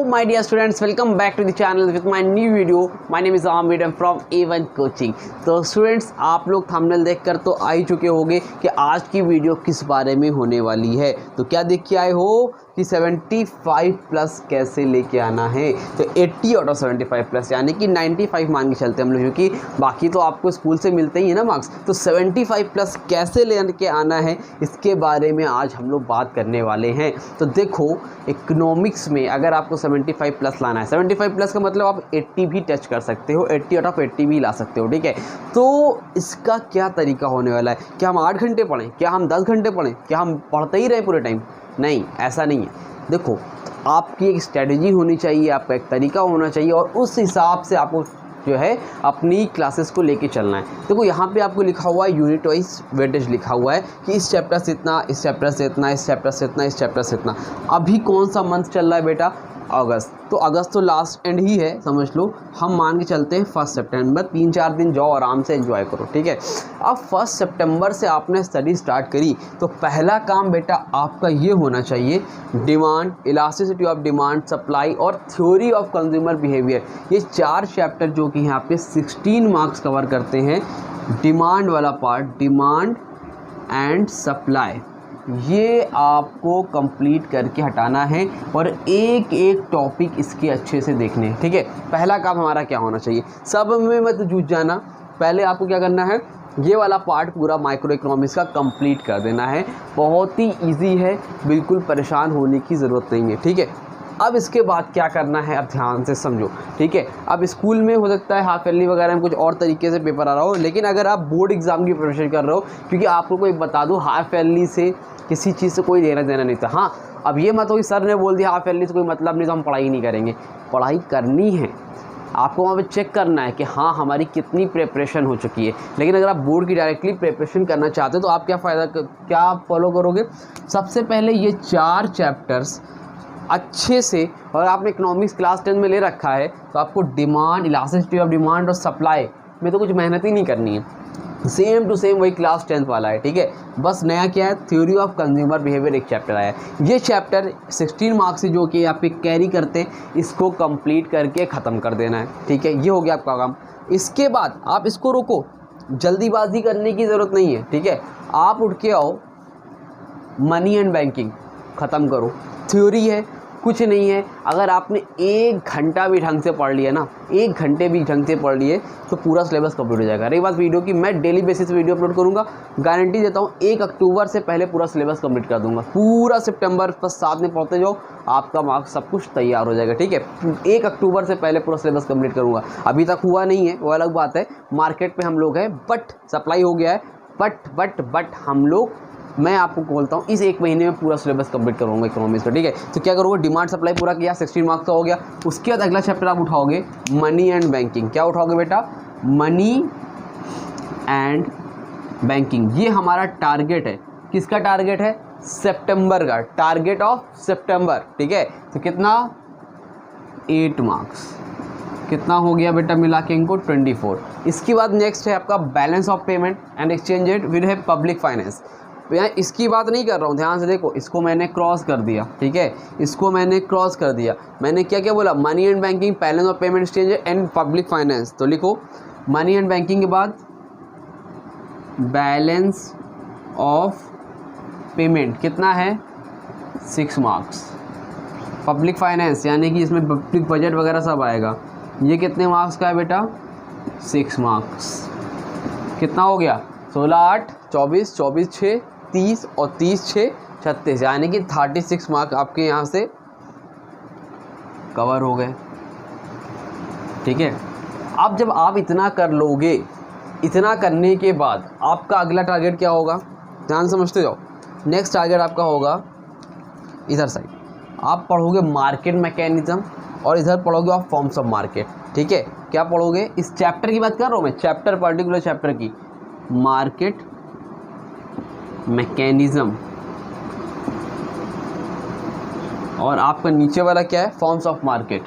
my dear students, welcome back to the channel with my new video. My name is Amir, I'm from A1 Coaching. तो students, आप लोग thumbnail देखकर तो आ ही चुके होंगे कि आज की वीडियो किस बारे में होने वाली है। तो क्या देख के आए हो कि 75 प्लस कैसे लेके आना है। तो 80 आउट ऑफ 75 प्लस यानी कि 95 मान के चलते हम लोग, क्योंकि बाकी तो आपको स्कूल से मिलते ही है ना मार्क्स। तो 75 प्लस कैसे लेके आना है इसके बारे में आज हम लोग बात करने वाले हैं। तो देखो, इकोनॉमिक्स में अगर आपको 75 प्लस लाना है, 75 प्लस का मतलब आप 80 भी टच कर सकते हो, 80 आउट ऑफ 80 भी ला सकते हो, ठीक है। तो इसका क्या तरीका होने वाला है? क्या हम 8 घंटे पढ़ें, क्या हम 10 घंटे पढ़ें, क्या हम पढ़ते ही रहें पूरे टाइम? नहीं, ऐसा नहीं है। देखो, आपकी एक स्ट्रेटजी होनी चाहिए, आपका एक तरीका होना चाहिए और उस हिसाब से आपको जो है अपनी क्लासेस को लेके चलना है। देखो, यहाँ पे आपको लिखा हुआ है यूनिट वाइज वेटेज लिखा हुआ है कि इस चैप्टर से इतना, इस चैप्टर से इतना, इस चैप्टर से इतना, इस चैप्टर से इतना। अभी कौन सा मंथ चल रहा है बेटा? अगस्त। तो अगस्त तो लास्ट एंड ही है, समझ लो। हम मान के चलते हैं 1 सितंबर, 3-4 दिन जाओ आराम से एंजॉय करो, ठीक है। अब 1 सितंबर से आपने स्टडी स्टार्ट करी तो पहला काम बेटा आपका ये होना चाहिए, demand, elasticity of demand, supply और थ्योरी ऑफ कंज्यूमर बिहेवियर। ये 4 चैप्टर जो कि यहाँ पे 16 मार्क्स कवर करते हैं। डिमांड वाला पार्ट, डिमांड एंड सप्लाई, ये आपको कंप्लीट करके हटाना है और एक एक टॉपिक इसके अच्छे से देखने हैं, ठीक है। पहला काम हमारा क्या होना चाहिए? सब में मत जूझ जाना। पहले आपको क्या करना है, ये वाला पार्ट पूरा माइक्रो इकोनॉमिक्स का कंप्लीट कर देना है। बहुत ही इजी है, बिल्कुल परेशान होने की ज़रूरत नहीं है, ठीक है। अब इसके बाद क्या करना है, अब ध्यान से समझो, ठीक है। अब स्कूल में हो सकता है हाफ ईयरली वगैरह में कुछ और तरीके से पेपर आ रहा हो, लेकिन अगर आप बोर्ड एग्ज़ाम की प्रिपरेशन कर रहे हो, क्योंकि आपको कोई बता दूँ, हाफ ईयरली से किसी चीज़ से कोई लेना देना नहीं था। हाँ, अब ये मत हो कि सर ने बोल दिया हाफ ईयरली से कोई मतलब नहीं तो हम पढ़ाई नहीं करेंगे। पढ़ाई करनी है, आपको वहाँ पे चेक करना है कि हाँ हमारी कितनी प्रिपरेशन हो चुकी है। लेकिन अगर आप बोर्ड की डायरेक्टली प्रिपरेशन करना चाहते हो तो आप क्या फॉलो करोगे? सबसे पहले ये 4 चैप्टर्स अच्छे से, और आपने इकोनॉमिक्स क्लास 10 में ले रखा है तो आपको डिमांड, इलास्टिसिटी ऑफ डिमांड और सप्लाई में तो कुछ मेहनत ही नहीं करनी है। सेम टू सेम वही क्लास 10th वाला है, ठीक है। बस नया क्या है, थ्योरी ऑफ कंज्यूमर बिहेवियर एक चैप्टर आया है। ये चैप्टर 16 मार्क्स से जो कि आप पे कैरी करते हैं, इसको कंप्लीट करके ख़त्म कर देना है, ठीक है। ये हो गया आपका काम। इसके बाद आप इसको रोको, जल्दीबाजी करने की ज़रूरत नहीं है, ठीक है। आप उठ के आओ, मनी एंड बैंकिंग ख़त्म करो। थ्योरी है, कुछ नहीं है। अगर आपने 1 घंटा भी ढंग से पढ़ लिया ना, 1 घंटे भी ढंग से पढ़ लिए तो पूरा सिलेबस कंप्लीट हो जाएगा। रही बात वीडियो की, मैं डेली बेसिस वीडियो अपलोड करूंगा, गारंटी देता हूं 1 अक्टूबर से पहले पूरा सिलेबस कंप्लीट कर दूंगा। पूरा सितंबर बस साथ में पढ़ते जाओ, आपका मार्क्स सब कुछ तैयार हो जाएगा, ठीक है। 1 अक्टूबर से पहले पूरा सिलेबस कंप्लीट करूँगा। अभी तक हुआ नहीं है, वो अलग बात है, मार्केट पर हम लोग हैं, बट सप्लाई हो गया है। बट हम लोग, मैं आपको बोलता हूँ इस 1 महीने में पूरा सिलेबस कंप्लीट करूँगा इकोनॉमिक्स का, ठीक है। तो क्या करोगे, डिमांड सप्लाई पूरा किया, 16 मार्क्स का हो गया। उसके बाद अगला चैप्टर आप उठाओगे मनी एंड बैंकिंग। क्या उठाओगे बेटा? Money and banking. ये हमारा टारगेट है। किसका टारगेट है? सितंबर का, टारगेट ऑफ सितंबर, ठीक है। तो कितना? 8 मार्क्स। कितना हो गया बेटा मिला के इनको? 24। इसके बाद नेक्स्ट है आपका balance of payment and exchange rate with है पब्लिक फाइनेंस। यहाँ इसकी बात नहीं कर रहा हूँ, ध्यान से देखो, इसको मैंने क्रॉस कर दिया, ठीक है। इसको मैंने क्रॉस कर दिया। मैंने क्या क्या बोला? Money and banking, balance of payment, exchange and public finance. तो लिखो मनी एंड बैंकिंग के बाद बैलेंस ऑफ पेमेंट कितना है? 6 मार्क्स। पब्लिक फाइनेंस यानी कि इसमें पब्लिक बजट वगैरह सब आएगा, ये कितने मार्क्स का है बेटा? 6 मार्क्स। कितना हो गया? 16, 8, 24, 24, 6, 30 और 30, 6, 36, यानी कि 36 मार्क आपके यहाँ से कवर हो गए, ठीक है। अब जब आप इतना कर लोगे, इतना करने के बाद आपका अगला टारगेट क्या होगा? ध्यान समझते जाओ। नेक्स्ट टारगेट आपका होगा इधर साइड, आप पढ़ोगे मार्केट मैकेनिज्म और इधर पढ़ोगे आप फॉर्म्स ऑफ मार्केट, ठीक है। क्या पढ़ोगे? इस चैप्टर की बात कर रहा हूँ मैं, चैप्टर, पर्टिकुलर चैप्टर की, मार्केट मैकेनिज्म। और आपका नीचे वाला क्या है? Forms of market,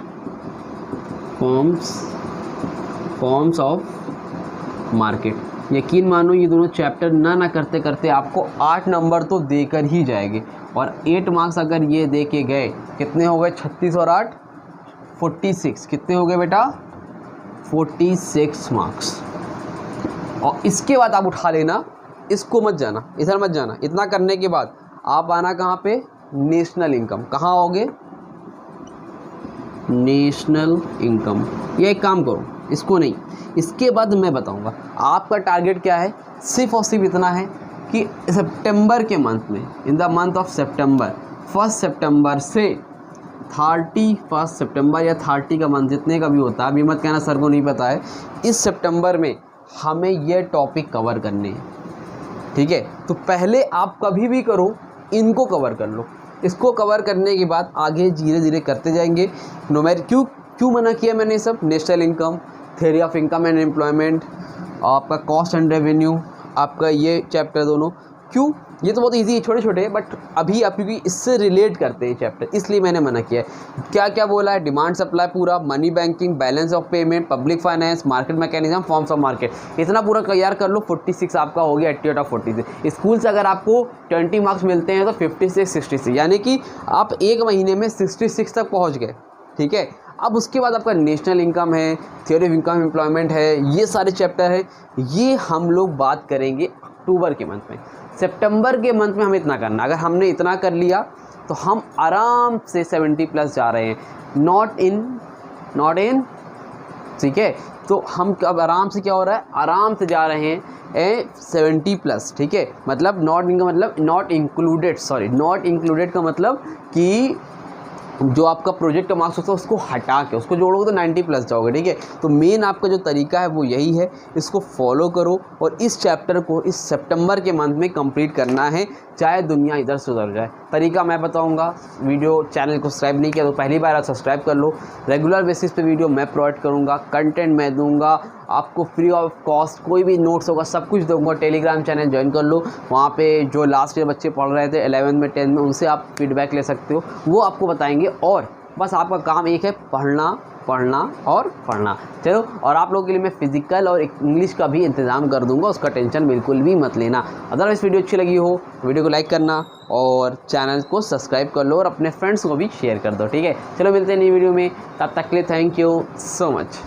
forms of market. यकीन मानो ये दोनों चैप्टर ना करते करते आपको 8 नंबर तो देकर ही जाएंगे। और 8 मार्क्स अगर ये दे के गए, कितने हो गए? 36 और 8 46, कितने हो गए बेटा 46 मार्क्स। और इसके बाद आप उठा लेना, इसको मत जाना, इधर मत जाना। इतना करने के बाद आप आना कहाँ पे, नेशनल इनकम। कहाँ आओगे, नेशनल इनकम। ये एक काम करो, इसको नहीं, इसके बाद मैं बताऊंगा। आपका टारगेट क्या है, सिर्फ और सिर्फ इतना है कि सितंबर के मंथ में, इन द मंथ ऑफ सितंबर, 1 सितंबर से 31 सितंबर या 30 का मंथ जितने का भी होता है, अभी मत कहना सर को नहीं पता है, इस सितंबर में हमें ये टॉपिक कवर करने हैं, ठीक है। तो पहले आप कभी भी करो, इनको कवर कर लो। इसको कवर करने के बाद आगे धीरे धीरे करते जाएंगे। क्यों मना किया मैंने सब, national income, theory of income and employment, आपका कॉस्ट एंड रेवेन्यू, आपका ये चैप्टर दोनों, क्यों, ये तो बहुत इजी है, छोटे छोटे, बट अभी आप क्योंकि इससे रिलेट करते हैं चैप्टर, इसलिए मैंने मना किया है। क्या क्या बोला है, डिमांड सप्लाई पूरा, money banking, balance of payment, public finance, market mechanism, forms of market, इतना पूरा तैयार कर लो। 46 आपका हो गया 88 ऑफ 46। स्कूल से अगर आपको 20 मार्क्स मिलते हैं तो 56 66, यानी कि आप एक महीने में 66 तक पहुँच गए, ठीक है। अब उसके बाद आपका नेशनल इनकम है, थ्योरी ऑफ इनकम एम्प्लॉयमेंट है, ये सारे चैप्टर है, ये हम लोग बात करेंगे अक्टूबर के मंथ में। सितंबर के मंथ में हमें इतना करना, अगर हमने इतना कर लिया तो हम आराम से 70+ जा रहे हैं, नॉट इन, ठीक है। तो हम अब आराम से क्या हो रहा है, आराम से जा रहे हैं 70+, ठीक है। मतलब नॉट इनका मतलब not included, sorry, not included का मतलब कि जो आपका प्रोजेक्ट का मार्क्स होता है उसको हटा के उसको जोड़ोगे तो 90+ जाओगे, ठीक है। तो मेन आपका जो तरीका है वो यही है, इसको फॉलो करो और इस चैप्टर को इस सितंबर के मंथ में कंप्लीट करना है, चाहे दुनिया इधर से उधर जाए। तरीका मैं बताऊंगा। वीडियो चैनल को सब्सक्राइब नहीं किया तो पहली बार आप सब्सक्राइब कर लो। रेगुलर बेसिस पे वीडियो मैं प्रोवाइड करूँगा, कंटेंट मैं दूँगा आपको फ्री ऑफ कॉस्ट, कोई भी नोट्स होगा सब कुछ दूँगा। टेलीग्राम चैनल ज्वाइन कर लो, वहाँ पे जो लास्ट ईयर बच्चे पढ़ रहे थे 11th में 10th में, उनसे आप फीडबैक ले सकते हो, वो आपको बताएंगे। और बस आपका काम एक है, पढ़ना पढ़ना और पढ़ना। चलो, और आप लोगों के लिए मैं फिजिकल और इंग्लिश का भी इंतज़ाम कर दूंगा, उसका टेंशन बिल्कुल भी मत लेना। अदरवाइज़ वीडियो अच्छी लगी हो वीडियो को लाइक करना और चैनल को सब्सक्राइब कर लो और अपने फ्रेंड्स को भी शेयर कर दो, ठीक है। चलो मिलते हैं नई वीडियो में, तब तक के लिए थैंक यू सो मच।